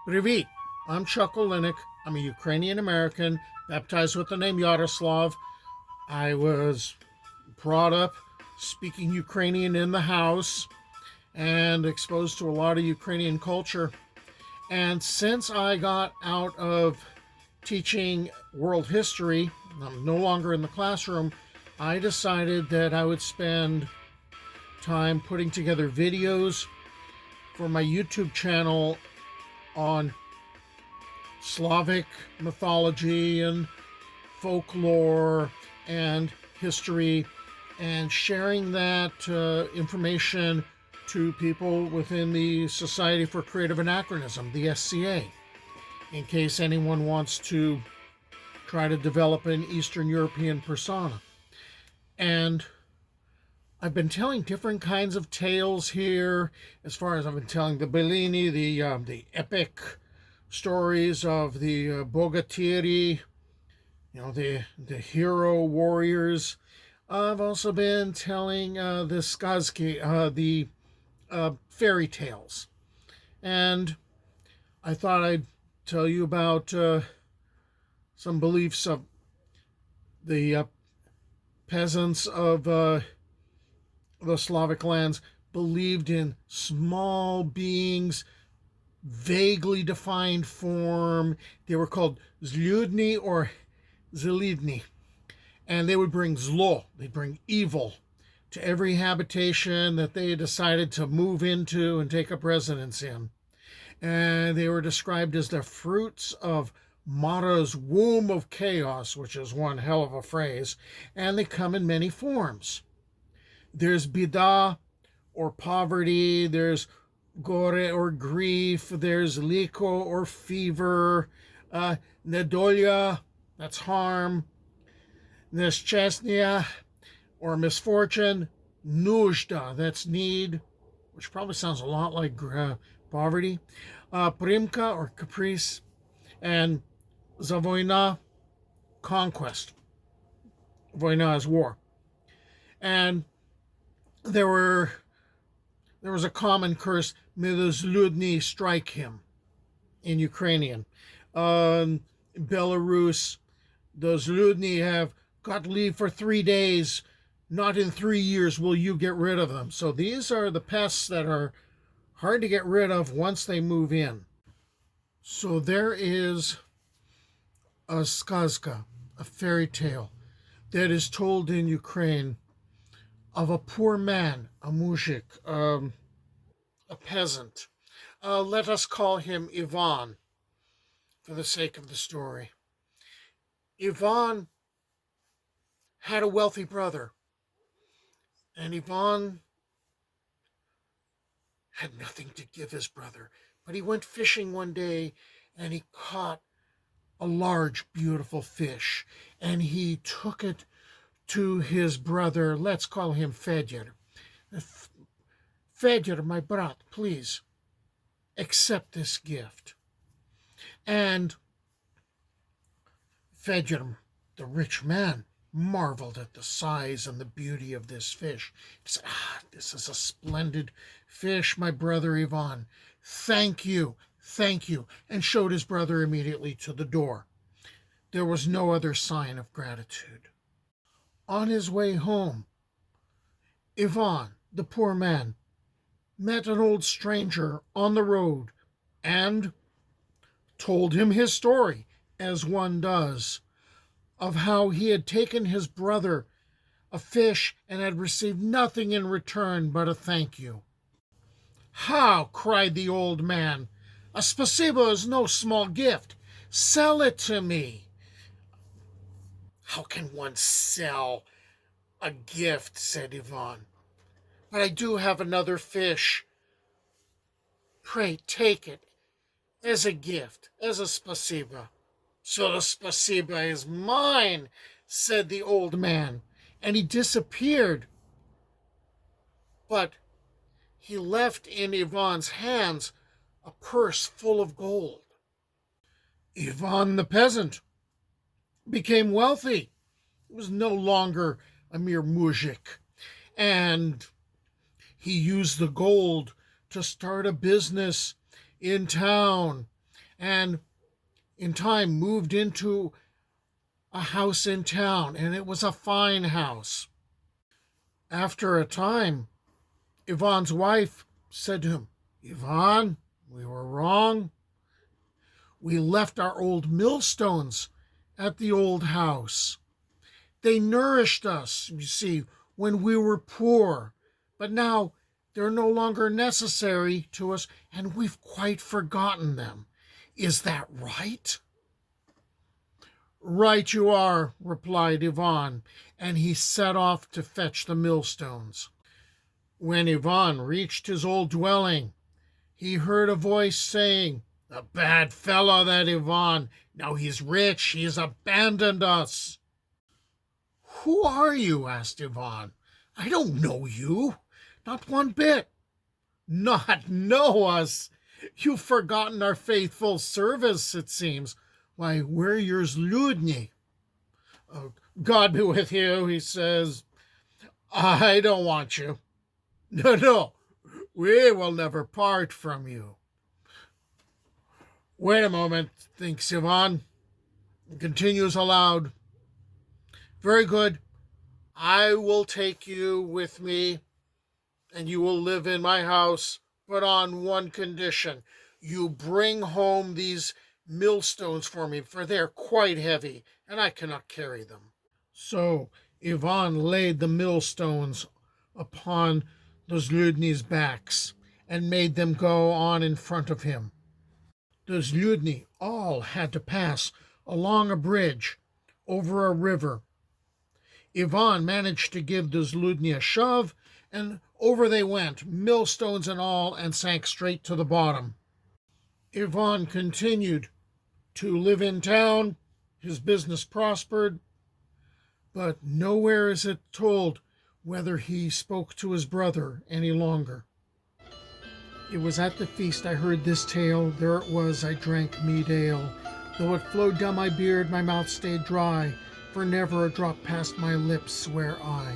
Привіт! I'm Chuck Olenek. I'm a Ukrainian-American, baptized with the name Yaroslav. I was brought up speaking Ukrainian in the house and exposed to a lot of Ukrainian culture. And since I got out of teaching world history, I'm no longer in the classroom, I decided that I would spend time putting together videos for my YouTube channel on Slavic mythology and folklore and history, and sharing that information to people within the Society for Creative Anachronism, the SCA, in case anyone wants to try to develop an Eastern European persona. And I've been telling different kinds of tales here, as far as I've been telling the Bellini, the epic stories of the Bogatiri, the hero warriors. I've also been telling the skazki, the fairy tales. And I thought I'd tell you about some beliefs of the peasants of the Slavic lands believed in small beings, vaguely defined form. They were called Zluidni or Zlidni. And they would bring zlo, they'd bring evil to every habitation that they decided to move into and take up residence in. And they were described as the fruits of Mara's womb of chaos, which is one hell of a phrase, and they come in many forms. There's bida, or poverty, there's gore, or grief, there's liko, or fever, nedolia, that's harm, neshchesnia, or misfortune, nuzhda, that's need, which probably sounds a lot like poverty, primka, or caprice, and zavoyna, conquest. Voyna is war. And there was a common curse, may the Zludni strike him, in Ukrainian. In Belarus, the Zludni have got leave for 3 days. Not in 3 years will you get rid of them. So these are the pests that are hard to get rid of once they move in. So there is a skazka, a fairy tale, that is told in Ukraine of a poor man, a muzhik, a peasant. Let us call him Ivan for the sake of the story. Ivan had a wealthy brother, and Ivan had nothing to give his brother. But he went fishing one day, and he caught a large, beautiful fish, and he took it to his brother. Let's call him Fedor. Fedor, my brat, please accept this gift. And Fedor, the rich man, marveled at the size and the beauty of this fish. He said, this is a splendid fish, my brother Ivan. Thank you, and showed his brother immediately to the door. There was no other sign of gratitude. On his way home, Ivan, the poor man, met an old stranger on the road and told him his story, as one does, of how he had taken his brother a fish and had received nothing in return but a thank you. How? Cried the old man. A spasibo is no small gift. Sell it to me. How can one sell a gift? Said Ivan. But I do have another fish. Pray take it as a gift, as a spasiba. So the spasiba is mine, said the old man, and he disappeared. But he left in Ivan's hands a purse full of gold. Ivan the peasant became wealthy. He was no longer a mere muzhik, and he used the gold to start a business in town and in time moved into a house in town, and it was a fine house. After a time, Ivan's wife said to him, Ivan, we were wrong. We left our old millstones at the old house. They nourished us, you see, when we were poor, but now they're no longer necessary to us, and we've quite forgotten them. Is that right? Right you are, replied Ivan, and he set off to fetch the millstones. When Ivan reached his old dwelling, he heard a voice saying, "A bad fellow, that Ivan. Now he's rich, he has abandoned us." "Who are you?" asked Ivan. "I don't know you, not one bit." "Not know us? You've forgotten our faithful service, it seems. Why, we're your Zluidni." "Oh, God be with you," he says. "I don't want you. No, no, we will never part from you." "Wait a moment," thinks Ivan, and continues aloud. "Very good. I will take you with me, and you will live in my house, but on one condition. You bring home these millstones for me, for they're quite heavy, and I cannot carry them." So Ivan laid the millstones upon the Zludni's backs, and made them go on in front of him. The Zludni all had to pass along a bridge over a river. Ivan managed to give the Zludni a shove, and over they went, millstones and all, and sank straight to the bottom. Ivan continued to live in town. His business prospered, but nowhere is it told whether he spoke to his brother any longer. It was at the feast I heard this tale. There it was, I drank mead ale. Though it flowed down my beard, my mouth stayed dry, for never a drop passed my lips, swear I.